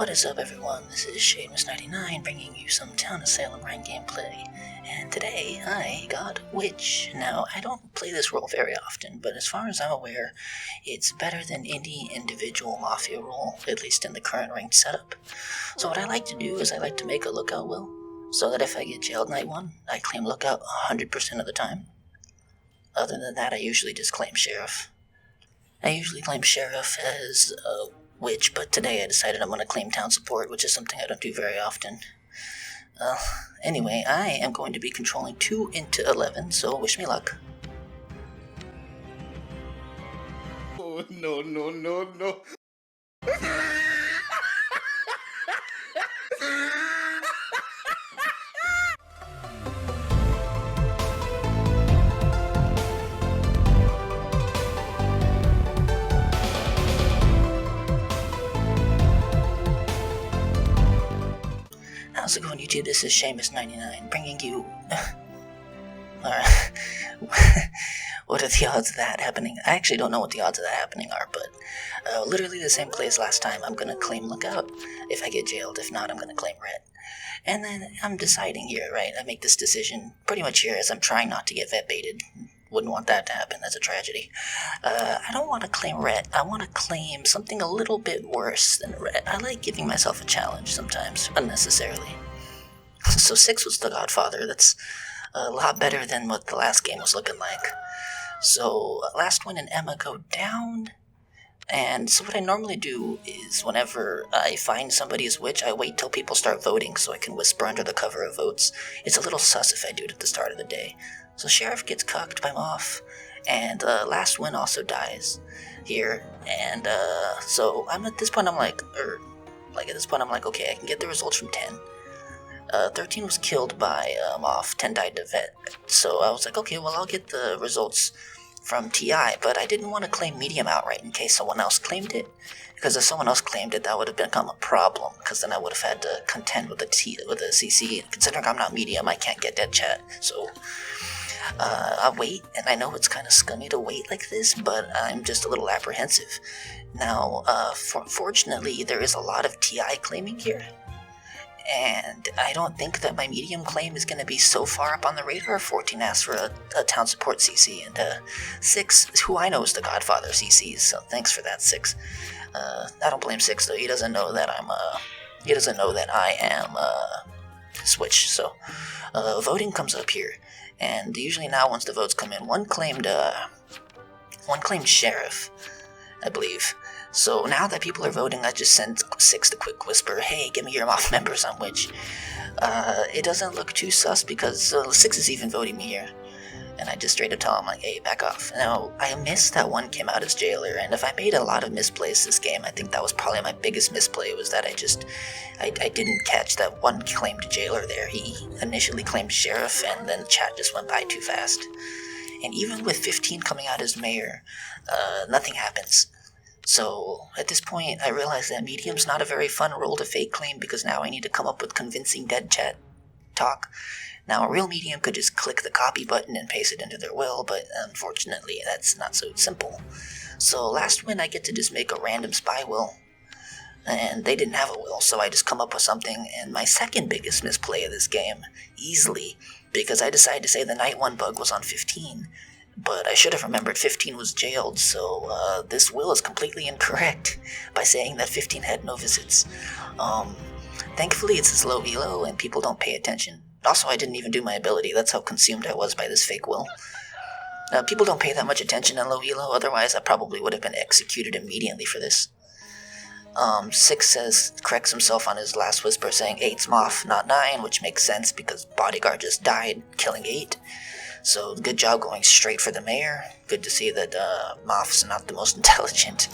What is up, everyone? This is Shademus99 bringing you some Town of Salem rank gameplay, and today I got Witch. Now, I don't play this role very often, but as far as I'm aware, it's better than any individual Mafia role, at least in the current ranked setup. So what I like to do is I like to make a lookout will, so that if I get jailed night 1, I claim lookout 100% of the time. Other than that, I usually just claim sheriff. I usually claim sheriff as Witch, but today I decided I'm going to claim town support, which is something I don't do very often. Anyway, I am going to be controlling 2 into 11, so wish me luck. Oh, no. How's it going, YouTube? This is Shademus99 bringing you... What are the odds of that happening? I actually don't know what the odds of that happening are, but literally the same play as last time. I'm going to claim lookout if I get jailed. If not, I'm going to claim ret. And then I'm deciding here, right? I make this decision pretty much here as I'm trying not to get vet baited. Wouldn't want that to happen. That's a tragedy. I don't want to claim ret. I want to claim something a little bit worse than ret. I like giving myself a challenge sometimes, unnecessarily. So 6 was the Godfather. That's a lot better than what the last game was looking like. So last one and Emma go down. And so what I normally do is whenever I find somebody is witch, I wait till people start voting so I can whisper under the cover of votes. It's a little sus if I do it at the start of the day. So Sheriff gets cucked by Moff, and last win also dies here. And so at this point I'm like, okay, I can get the results from 10. 13 was killed by Moff, 10 died to vet. So I was like, okay, well I'll get the results from TI, but I didn't want to claim medium outright in case someone else claimed it, because if someone else claimed it, that would have become a problem, because then I would have had to contend with the CC. Considering I'm not medium, I can't get dead chat, so I wait, and I know it's kind of scummy to wait like this, but I'm just a little apprehensive. Now, fortunately, there is a lot of TI claiming here, and I don't think that my medium claim is going to be so far up on the radar. 14 asks for a town support CC, and 6, who I know is the Godfather CCs, so thanks for that, 6. I don't blame 6, though. He doesn't know that I am Switch, so voting comes up here, and usually now once the votes come in, one claimed sheriff, I believe. So now that people are voting, I just send 6 the quick whisper, hey, give me your Moff members on Witch. It doesn't look too sus because 6 is even voting me here. And I just straight up tell him, like, hey, back off. Now, I missed that one came out as Jailor, and if I made a lot of misplays this game, I think that was probably my biggest misplay, was that I didn't catch that one claimed Jailor there. He initially claimed Sheriff, and then the chat just went by too fast. And even with 15 coming out as Mayor, nothing happens. So, at this point, I realized that medium's not a very fun role to fake claim, because now I need to come up with convincing dead chat talk. Now, a real medium could just click the copy button and paste it into their will, but unfortunately, that's not so simple. So, last win, I get to just make a random spy will, and they didn't have a will, so I just come up with something, and my second biggest misplay of this game, easily, because I decided to say the night 1 bug was on 15, but I should have remembered 15 was jailed, so this will is completely incorrect by saying that 15 had no visits. Thankfully, it's a low elo, and people don't pay attention. Also, I didn't even do my ability. That's how consumed I was by this fake will. People don't pay that much attention in low elo, otherwise I probably would have been executed immediately for this. 6 corrects himself on his last whisper, saying 8's Moff, not 9, which makes sense because Bodyguard just died, killing 8. So, good job going straight for the Mayor. Good to see that Moff's not the most intelligent.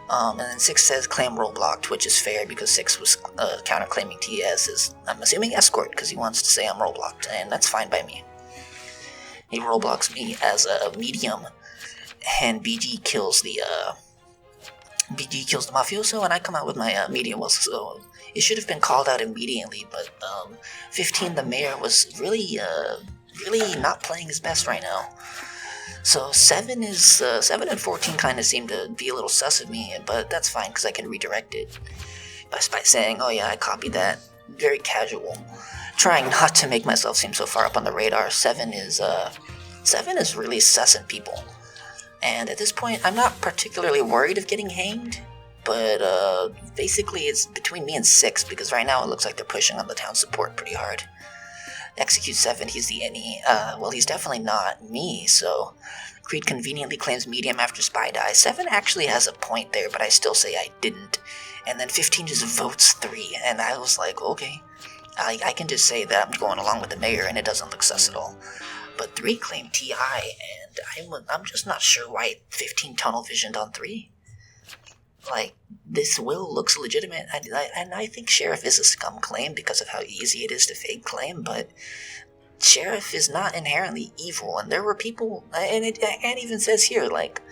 And then 6 says claim role blocked, which is fair because 6 was counterclaiming TS as, I'm assuming, escort, because he wants to say I'm role blocked, and that's fine by me. He role blocks me as a medium, and Vigi kills the mafioso, and I come out with my medium will, so it should have been called out immediately, but 15, the Mayor, was really not playing his best right now. So 7 and 14 kind of seem to be a little sus of me, but that's fine because I can redirect it. by saying, oh yeah, I copied that. Very casual. Trying not to make myself seem so far up on the radar. Seven is really sussing people. And at this point, I'm not particularly worried of getting hanged, but basically it's between me and 6, because right now it looks like they're pushing on the town support pretty hard. Execute 7, he's the any. Well, he's definitely not me, so Creed conveniently claims medium after spy die. 7 actually has a point there, but I still say I didn't. And then 15 just votes 3, and I was like, okay, I can just say that I'm going along with the mayor, and it doesn't look sus at all. But 3 claimed TI, and I'm just not sure why 15 tunnel visioned on 3. Like, this will looks legitimate, and I think Sheriff is a scum claim because of how easy it is to fake claim, but Sheriff is not inherently evil, and there were people, and it even says here, like,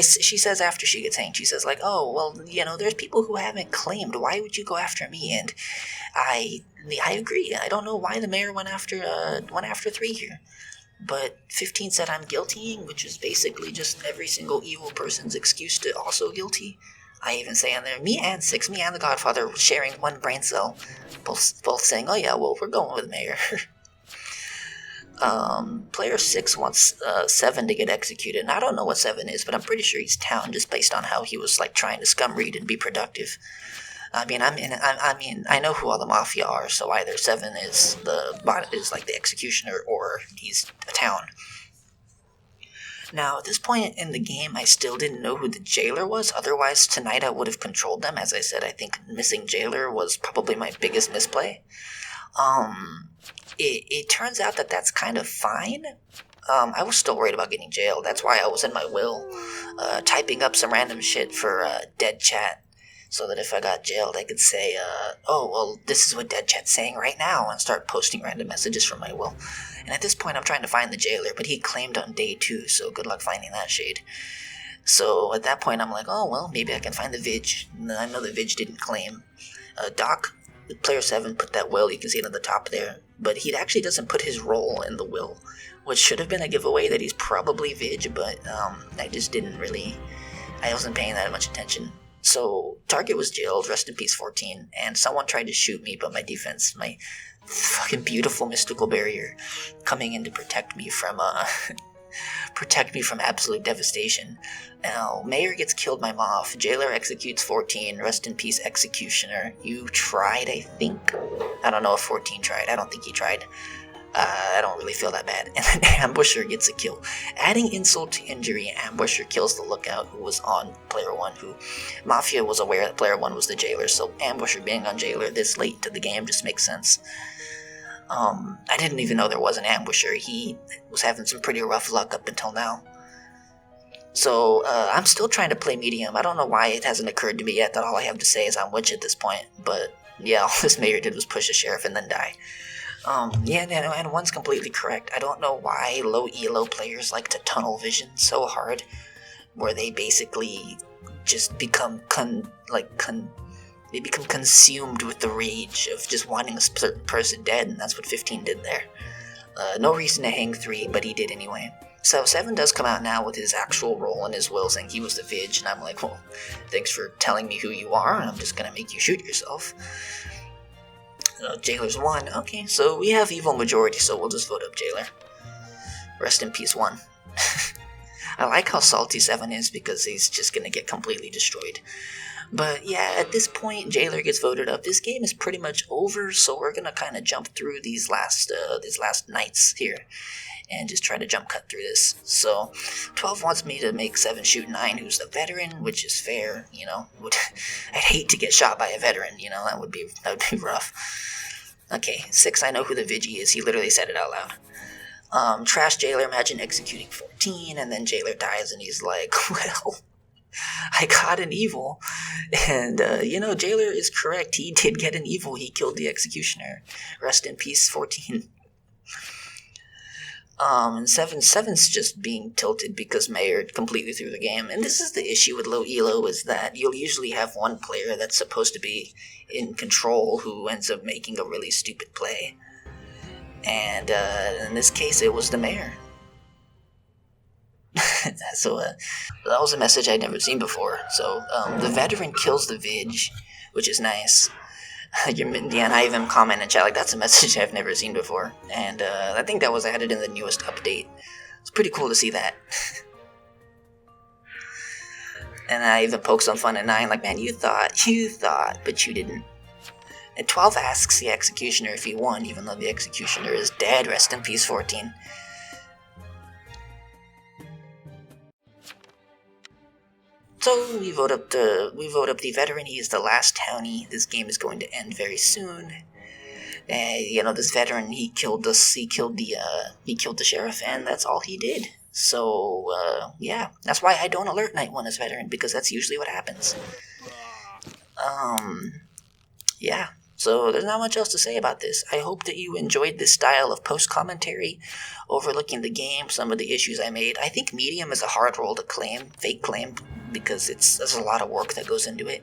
she says after she gets hanged, she says like, oh, well, there's people who haven't claimed, why would you go after me? And I agree, I don't know why the mayor went after 3 here. But 15 said I'm guilty, which is basically just every single evil person's excuse to also guilty. I even say on there, me and 6, me and the Godfather sharing one brain cell, both saying, oh yeah, well, we're going with Mayor. Player 6 wants 7 to get executed, and I don't know what 7 is, but I'm pretty sure he's town, just based on how he was like trying to scum read and be productive. I know who all the mafia are, so either 7 is like the executioner, or he's a town. Now, at this point in the game, I still didn't know who the Jailor was, otherwise tonight I would have controlled them. As I said, I think missing Jailor was probably my biggest misplay. It turns out that that's kind of fine. I was still worried about getting jailed, that's why I was in my will, typing up some random shit for dead chat, so that if I got jailed, I could say, oh, well, this is what Dead Chat's saying right now, and start posting random messages from my will. And at this point, I'm trying to find the Jailor, but he claimed on day 2, so good luck finding that shade. So at that point, I'm like, oh, well, maybe I can find the Vig. I know the Vig didn't claim. Doc, player 7, put that will, you can see it at the top there, but he actually doesn't put his role in the will, which should have been a giveaway that he's probably Vig, but I just didn't really, I wasn't paying that much attention. So, target was jailed, rest in peace 14, and someone tried to shoot me, but my defense, my fucking beautiful mystical barrier, coming in to protect me from absolute devastation. Now, Mayor gets killed by Moth, Jailor executes 14, rest in peace Executioner. You tried, I think? I don't know if 14 tried, I don't think he tried. I don't really feel that bad. And then Ambusher gets a kill. Adding insult to injury, Ambusher kills the lookout who was on player 1, who Mafia was aware that player 1 was the Jailor, so Ambusher being on Jailor this late into the game just makes sense. I didn't even know there was an Ambusher. He was having some pretty rough luck up until now. So, I'm still trying to play medium. I don't know why it hasn't occurred to me yet that all I have to say is I'm witch at this point, but yeah, all this Mayor did was push a sheriff and then die. And one's completely correct. I don't know why low elo players like to tunnel vision so hard, where they basically just become consumed with the rage of just wanting a certain person dead, and that's what 15 did there. No reason to hang 3, but he did anyway. So 7 does come out now with his actual role in his will, saying he was the Vig, and I'm like, well, thanks for telling me who you are, and I'm just gonna make you shoot yourself. Jailor's 1. Okay, so we have evil majority, so we'll just vote up Jailor. Rest in peace 1. I like how salty 7 is, because he's just gonna get completely destroyed. But yeah, at this point, Jailor gets voted up. This game is pretty much over, so we're gonna kind of jump through these last nights here, and just try to jump cut through this. So, 12 wants me to make 7 shoot 9, who's the veteran, which is fair, I'd hate to get shot by a veteran, that would be rough. Okay, 6, I know who the Vigi is, he literally said it out loud. Trash Jailor, imagine executing 14, and then Jailor dies, and he's like, well, I got an evil. And, Jailor is correct, he did get an evil, he killed the Executioner. Rest in peace, 14. And 7's just being tilted because Mayor completely threw the game. And this is the issue with low elo, is that you'll usually have one player that's supposed to be in control who ends up making a really stupid play. And in this case, it was the Mayor. So that was a message I'd never seen before. So the veteran kills the Vig, which is nice. Yeah, and I even comment in chat like that's a message I've never seen before, and I think that was added in the newest update. It's pretty cool to see that. And I even poked some fun at 9, like, man, you thought, but you didn't. And 12 asks the Executioner if he won, even though the Executioner is dead. Rest in peace, 14. So we vote up the veteran. He is the last townie. This game is going to end very soon. This veteran, he killed the sheriff, and that's all he did. So yeah, that's why I don't alert night 1 as veteran, because that's usually what happens. Yeah. So there's not much else to say about this. I hope that you enjoyed this style of post-commentary, overlooking the game, some of the issues I made. I think medium is a hard role to fake claim, because there's a lot of work that goes into it.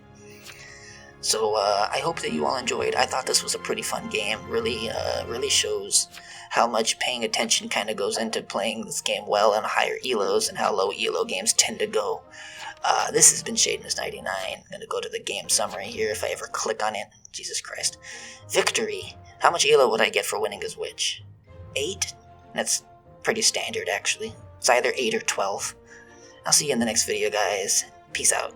So I hope that you all enjoyed. I thought this was a pretty fun game. Really shows how much paying attention kind of goes into playing this game well on higher elos, and how low elo games tend to go. This has been Shademus99. I'm going to go to the game summary here if I ever click on it. Jesus Christ. Victory. How much elo would I get for winning as Witch? 8? That's pretty standard, actually. It's either 8 or 12. I'll see you in the next video, guys. Peace out.